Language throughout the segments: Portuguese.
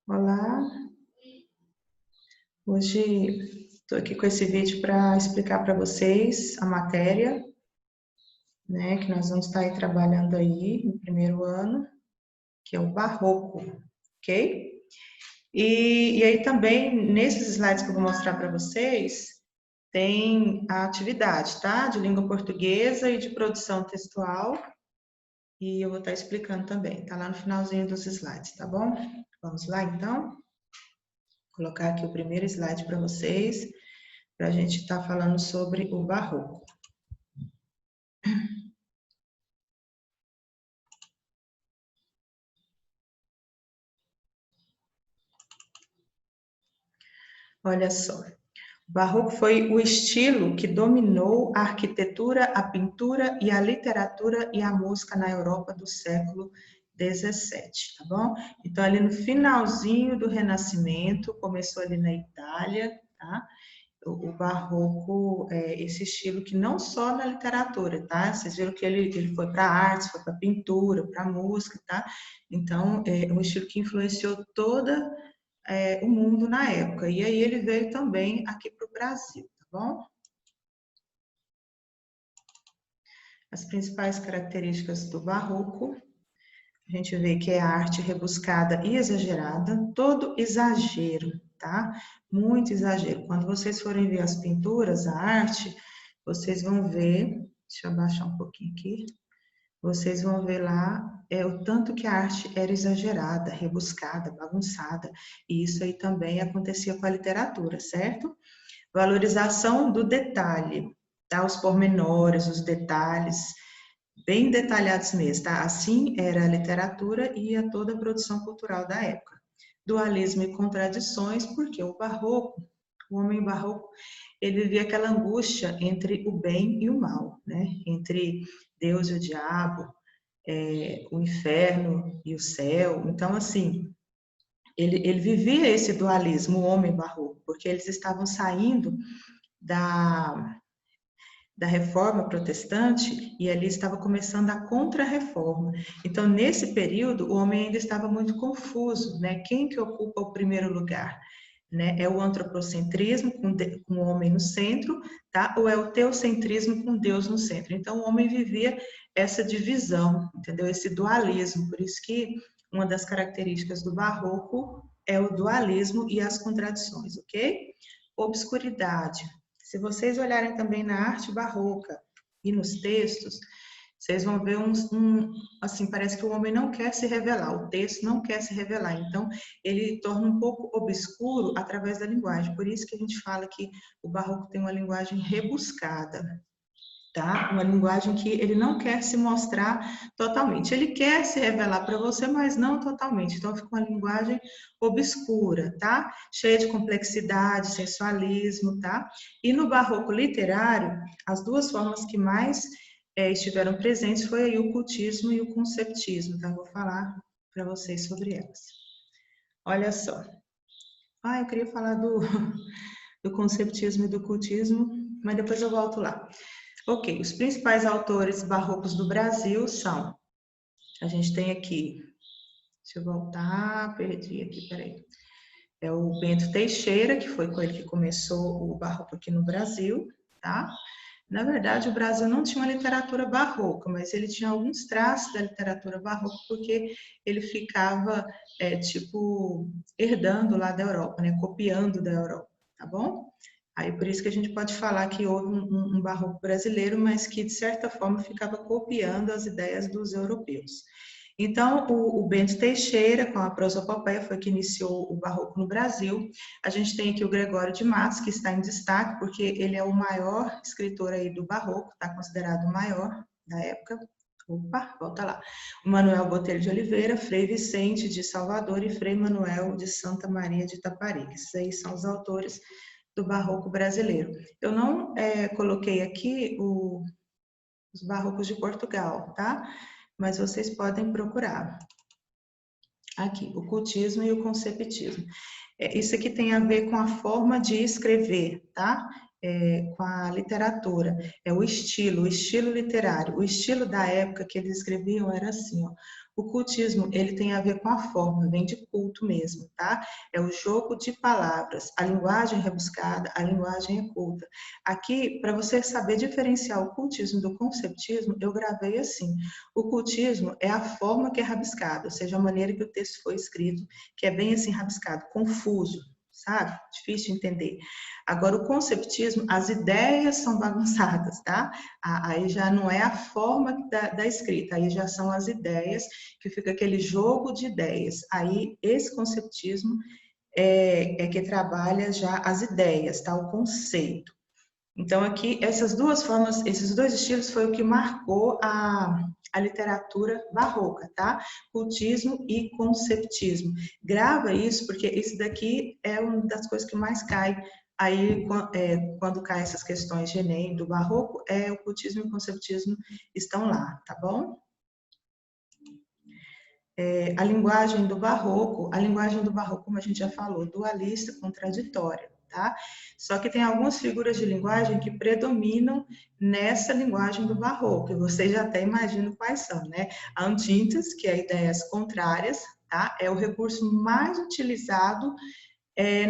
Olá, hoje estou aqui com esse vídeo para explicar para vocês a matéria, né, que nós vamos estar aí trabalhando aí no primeiro ano, que é o Barroco, ok? E aí também, nesses slides que eu vou mostrar para vocês, tem a atividade, tá? De língua portuguesa e de produção textual, e eu vou estar explicando também, tá lá no finalzinho dos slides, tá bom? Vamos lá, então? Vou colocar aqui o primeiro slide para vocês, para a gente estar falando sobre o Barroco. Olha só, o Barroco foi o estilo que dominou a arquitetura, a pintura e a literatura e a música na Europa do século XVII, tá bom? Então, ali no finalzinho do Renascimento, começou ali na Itália, tá? O Barroco é esse estilo que não só na literatura, tá? Vocês viram que ele foi para artes, foi para pintura, para música, tá? Então, é um estilo que influenciou toda o mundo na época. E aí ele veio também aqui para o Brasil, tá bom? As principais características do Barroco, a gente vê que é a arte rebuscada e exagerada, todo exagero, tá? Muito exagero. Quando vocês forem ver as pinturas, a arte, vocês vão ver, deixa eu abaixar um pouquinho aqui, vocês vão ver lá o tanto que a arte era exagerada, rebuscada, bagunçada, e isso aí também acontecia com a literatura, certo? Valorização do detalhe, tá? Os pormenores, os detalhes, bem detalhados mesmo, tá? Assim era a literatura e a toda a produção cultural da época. Dualismo e contradições, porque o barroco, o homem barroco, ele vivia aquela angústia entre o bem e o mal, né? Entre Deus e o diabo, o inferno e o céu. Então, assim, ele vivia esse dualismo, o homem barroco, porque eles estavam saindo da, da reforma protestante e ali estava começando a contra-reforma. Então, nesse período, o homem ainda estava muito confuso, né? Quem que ocupa o primeiro lugar? Né? É o antropocentrismo com o homem no centro, tá? Ou é o teocentrismo com Deus no centro? Então, o homem vivia essa divisão, entendeu? Esse dualismo. Por isso que uma das características do barroco é o dualismo e as contradições, ok? Obscuridade. Se vocês olharem também na arte barroca e nos textos, vocês vão ver assim, parece que o homem não quer se revelar, o texto não quer se revelar, então ele torna um pouco obscuro através da linguagem. Por isso que a gente fala que o barroco tem uma linguagem rebuscada, tá? Uma linguagem que ele não quer se mostrar totalmente. Ele quer se revelar para você, mas não totalmente. Então fica uma linguagem obscura, tá? Cheia de complexidade, sensualismo, tá? E no barroco literário, as duas formas que mais estiveram presentes foi aí o cultismo e o conceptismo, tá? Vou falar para vocês sobre elas. Olha só. Eu queria falar do conceptismo e do cultismo, mas depois eu volto lá. Ok, os principais autores barrocos do Brasil são, a gente tem aqui, deixa eu voltar, perdi aqui, peraí. É o Bento Teixeira, que foi com ele que começou o barroco aqui no Brasil, tá? Na verdade, o Brasil não tinha uma literatura barroca, mas ele tinha alguns traços da literatura barroca, porque ele ficava, herdando lá da Europa, né? Copiando da Europa, tá bom? Aí por isso que a gente pode falar que houve um barroco brasileiro, mas que de certa forma ficava copiando as ideias dos europeus. Então, o Bento Teixeira, com a prosopopeia, foi que iniciou o barroco no Brasil. A gente tem aqui o Gregório de Matos, que está em destaque, porque ele é o maior escritor aí do barroco, está considerado o maior da época. Opa, volta lá. O Manuel Botelho de Oliveira, Frei Vicente de Salvador e Frei Manuel de Santa Maria de Itaparica. Esses aí são os autores do barroco brasileiro. Eu não coloquei aqui os barrocos de Portugal, tá? Mas vocês podem procurar. Aqui, o cultismo e o conceptismo. Isso aqui tem a ver com a forma de escrever, tá? com a literatura, é o estilo literário. O estilo da época que eles escreviam era assim, ó. O cultismo, ele tem a ver com a forma, vem de culto mesmo, tá? É o jogo de palavras, a linguagem é rebuscada, a linguagem é culta. Aqui, para você saber diferenciar o cultismo do conceptismo, eu gravei assim. O cultismo é a forma que é rabiscada, ou seja, a maneira que o texto foi escrito, que é bem assim rabiscado, confuso, sabe? Difícil de entender. Agora, o conceptismo, as ideias são bagunçadas, tá? Aí já não é a forma da escrita, aí já são as ideias, que fica aquele jogo de ideias. Aí, esse conceptismo é que trabalha já as ideias, tá? O conceito. Então, aqui, essas duas formas, esses dois estilos foi o que marcou a literatura barroca, tá? Cultismo e conceptismo. Grava isso, porque isso daqui é uma das coisas que mais cai aí quando cai essas questões de Enem, do barroco, o cultismo e o conceptismo estão lá, tá bom? A linguagem do barroco, como a gente já falou, dualista, contraditória, tá? Só que tem algumas figuras de linguagem que predominam nessa linguagem do barroco, e vocês já até imaginam quais são, né? A antíntese, que é ideias contrárias, tá? É o recurso mais utilizado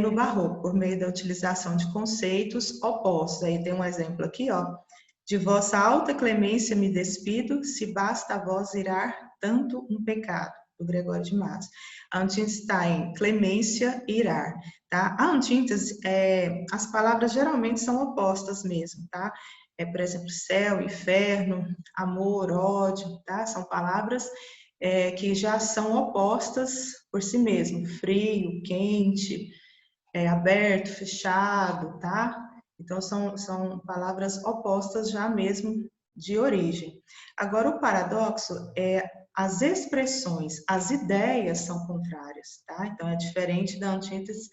no barroco, por meio da utilização de conceitos opostos. Aí tem um exemplo aqui, ó. De vossa alta clemência me despido, se basta a vós irar tanto um pecado, do Gregório de Matos. A antíntese está em clemência e irar, tá? A antíntese, as palavras geralmente são opostas mesmo, tá? Por exemplo, céu, inferno, amor, ódio, tá? São palavras que já são opostas por si mesmo, frio, quente, aberto, fechado, tá? Então, são palavras opostas já mesmo de origem. Agora, o paradoxo é as expressões, as ideias são contrárias, tá? Então, é diferente da antítese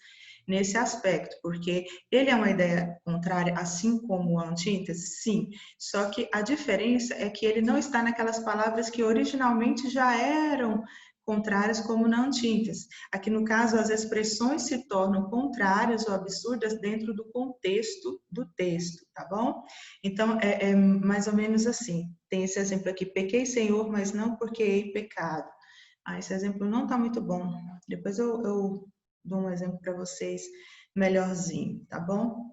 nesse aspecto, porque ele é uma ideia contrária, assim como a antítese, sim, só que a diferença é que ele não está naquelas palavras que originalmente já eram contrárias, como na antítese. Aqui, no caso, as expressões se tornam contrárias ou absurdas dentro do contexto do texto, tá bom? Então, é mais ou menos assim. Tem esse exemplo aqui, pequei, Senhor, mas não porque hei pecado. Esse exemplo não está muito bom. Depois eu dou um exemplo para vocês melhorzinho, tá bom?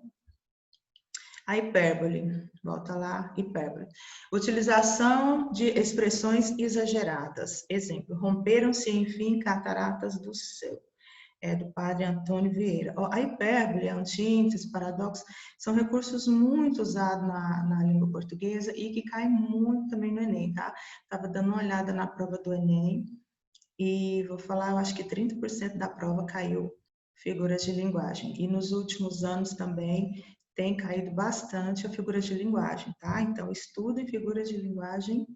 A hipérbole, volta lá, hipérbole. Utilização de expressões exageradas. Exemplo, romperam-se, enfim, cataratas do céu. Do padre Antônio Vieira. A hipérbole, a antíntese, paradoxo, são recursos muito usados na língua portuguesa e que caem muito também no Enem, tá? Estava dando uma olhada na prova do Enem e vou falar, eu acho que 30% da prova caiu figuras de linguagem. E nos últimos anos também tem caído bastante a figuras de linguagem, tá? Então, estudem figuras de linguagem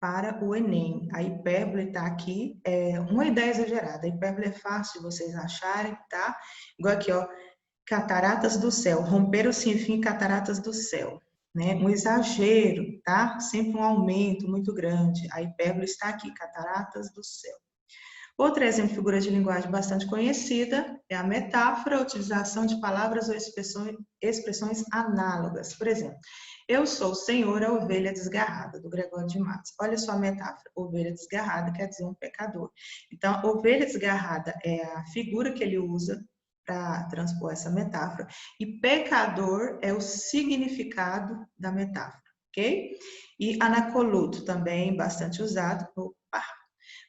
para o Enem. A hipérbole está aqui, uma ideia exagerada. A hipérbole é fácil de vocês acharem, tá? Igual aqui, ó, cataratas do céu, romperam-se, enfim, cataratas do céu. Né? Um exagero, tá? Sempre um aumento muito grande. A hipérbole está aqui, cataratas do céu. Outro exemplo de figura de linguagem bastante conhecida é a metáfora, a utilização de palavras ou expressões análogas. Por exemplo, eu sou o Senhor, a ovelha desgarrada, do Gregório de Matos. Olha só a metáfora, ovelha desgarrada quer dizer um pecador. Então, ovelha desgarrada é a figura que ele usa para transpor essa metáfora, e pecador é o significado da metáfora, ok? E anacoluto também, bastante usado.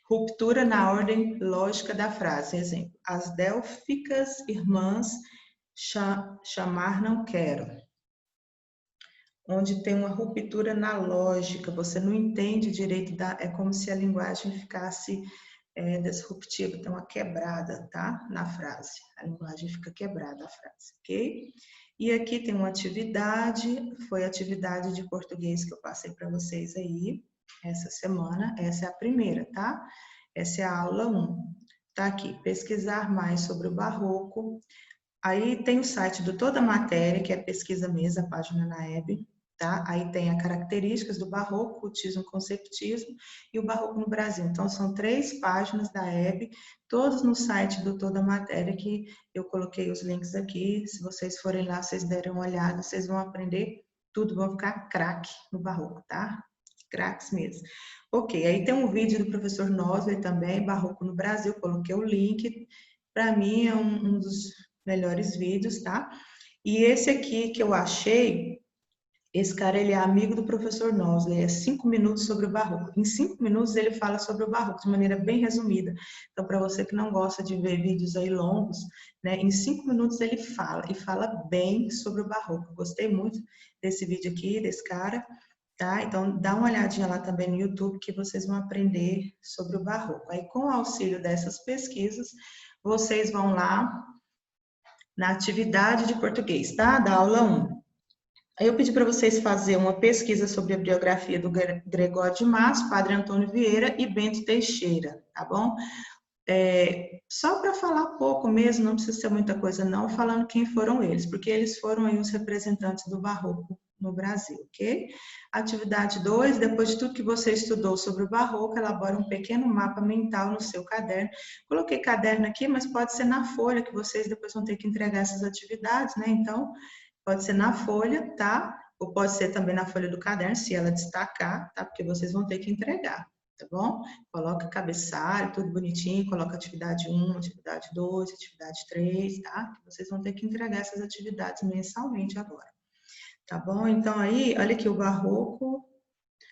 Ruptura na ordem lógica da frase. Exemplo, as délficas irmãs chamar não quero. Onde tem uma ruptura na lógica, você não entende direito, é como se a linguagem ficasse disruptiva, tem uma quebrada, tá? Na frase. A linguagem fica quebrada, a frase, ok? E aqui tem uma atividade, foi a atividade de português que eu passei para vocês aí, essa semana, essa é a primeira, tá? Essa é a aula 1. Tá aqui, pesquisar mais sobre o barroco. Aí tem o site do Toda Matéria, que é pesquisa mesmo, a página na web. tá? Aí tem as características do barroco, cultismo, conceptismo e o barroco no Brasil. Então, são 3 páginas da Hebe, todos no site do Toda Matéria, que eu coloquei os links aqui. Se vocês forem lá, vocês derem uma olhada, vocês vão aprender tudo, vão ficar craque no barroco, tá? Craques mesmo. Ok, aí tem um vídeo do professor Nosley também, Barroco no Brasil, coloquei o link. Para mim é um dos melhores vídeos, tá? E esse aqui que eu achei, esse cara, ele é amigo do professor Nosley, é 5 minutos sobre o barroco. Em 5 minutos ele fala sobre o barroco de maneira bem resumida. Então, para você que não gosta de ver vídeos aí longos, né, em 5 minutos ele fala, e fala bem sobre o barroco. Gostei muito desse vídeo aqui, desse cara, tá? Então, dá uma olhadinha lá também no YouTube que vocês vão aprender sobre o barroco. Aí, com o auxílio dessas pesquisas, vocês vão lá na atividade de português, tá? Da aula 1. Aí eu pedi para vocês fazerem uma pesquisa sobre a biografia do Gregório de Matos, Padre Antônio Vieira e Bento Teixeira, tá bom? Só para falar pouco mesmo, não precisa ser muita coisa não, falando quem foram eles, porque eles foram aí os representantes do Barroco no Brasil, ok? Atividade 2, depois de tudo que você estudou sobre o Barroco, elabora um pequeno mapa mental no seu caderno. Coloquei caderno aqui, mas pode ser na folha, que vocês depois vão ter que entregar essas atividades, né? Então, pode ser na folha, tá? Ou pode ser também na folha do caderno, se ela destacar, tá? Porque vocês vão ter que entregar, tá bom? Coloca cabeçalho, tudo bonitinho, coloca atividade 1, atividade 2, atividade 3, tá? Vocês vão ter que entregar essas atividades mensalmente agora, tá bom? Então aí, olha aqui o barroco.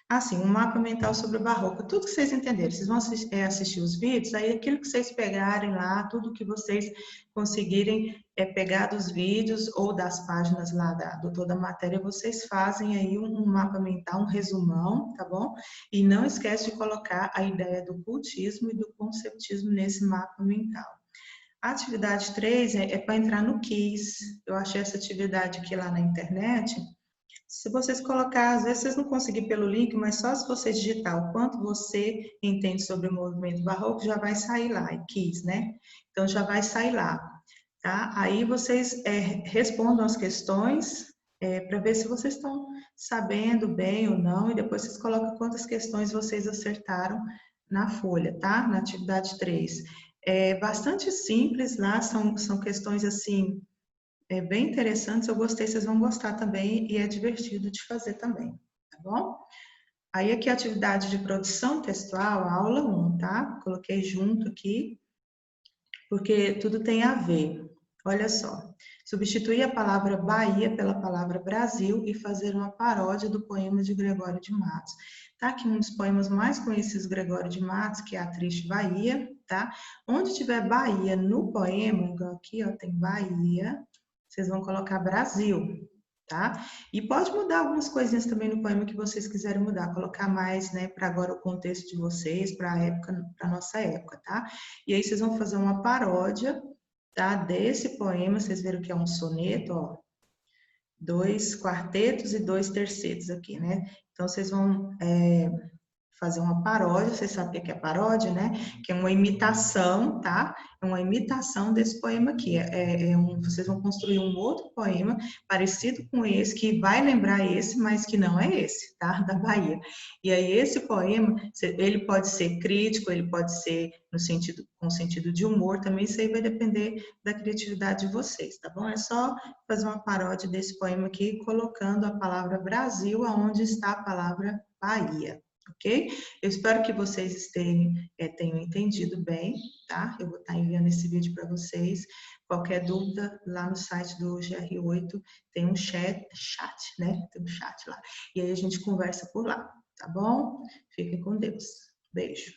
Assim, um mapa mental sobre o barroco. Tudo que vocês entenderem, vocês vão assistir os vídeos, aí aquilo que vocês pegarem lá, tudo que vocês conseguirem pegar dos vídeos ou das páginas lá do Toda a Matéria, vocês fazem aí um mapa mental, um resumão, tá bom? E não esquece de colocar a ideia do cultismo e do conceptismo nesse mapa mental. A atividade 3 é para entrar no quiz. Eu achei essa atividade aqui lá na internet. Se vocês colocar, às vezes vocês não conseguirem pelo link, mas só se você digitar o quanto você entende sobre o movimento barroco, já vai sair lá, e quis, né? Então já vai sair lá, tá? Aí vocês respondam as questões para ver se vocês estão sabendo bem ou não, e depois vocês colocam quantas questões vocês acertaram na folha, tá? Na atividade 3. É bastante simples lá, são questões assim bem interessantes, eu gostei, vocês vão gostar também e é divertido de fazer também, tá bom? Aí aqui a atividade de produção textual, a aula 1, tá? Coloquei junto aqui, porque tudo tem a ver. Olha só, substituir a palavra Bahia pela palavra Brasil e fazer uma paródia do poema de Gregório de Matos. Tá aqui um dos poemas mais conhecidos de Gregório de Matos, que é A Triste Bahia, tá? Onde tiver Bahia no poema, igual aqui, ó, tem Bahia, vocês vão colocar Brasil, tá? E pode mudar algumas coisinhas também no poema que vocês quiserem mudar, colocar mais, né, para agora o contexto de vocês, para a época, para nossa época, tá? E aí vocês vão fazer uma paródia, tá? Desse poema, vocês viram que é um soneto, ó, 2 quartetos e 2 tercetos aqui, né? Então vocês vão fazer uma paródia, vocês sabem o que é paródia, né? Que é uma imitação, tá? É uma imitação desse poema aqui. Vocês vão construir um outro poema parecido com esse, que vai lembrar esse, mas que não é esse, tá? Da Bahia. E aí esse poema, ele pode ser crítico, ele pode ser com sentido de humor, também isso aí vai depender da criatividade de vocês, tá bom? É só fazer uma paródia desse poema aqui, colocando a palavra Brasil aonde está a palavra Bahia. Ok? Eu espero que vocês tenham entendido bem, tá? Eu vou estar enviando esse vídeo para vocês. Qualquer dúvida, lá no site do GR8 tem um chat, né? Tem um chat lá. E aí a gente conversa por lá, tá bom? Fiquem com Deus. Beijo.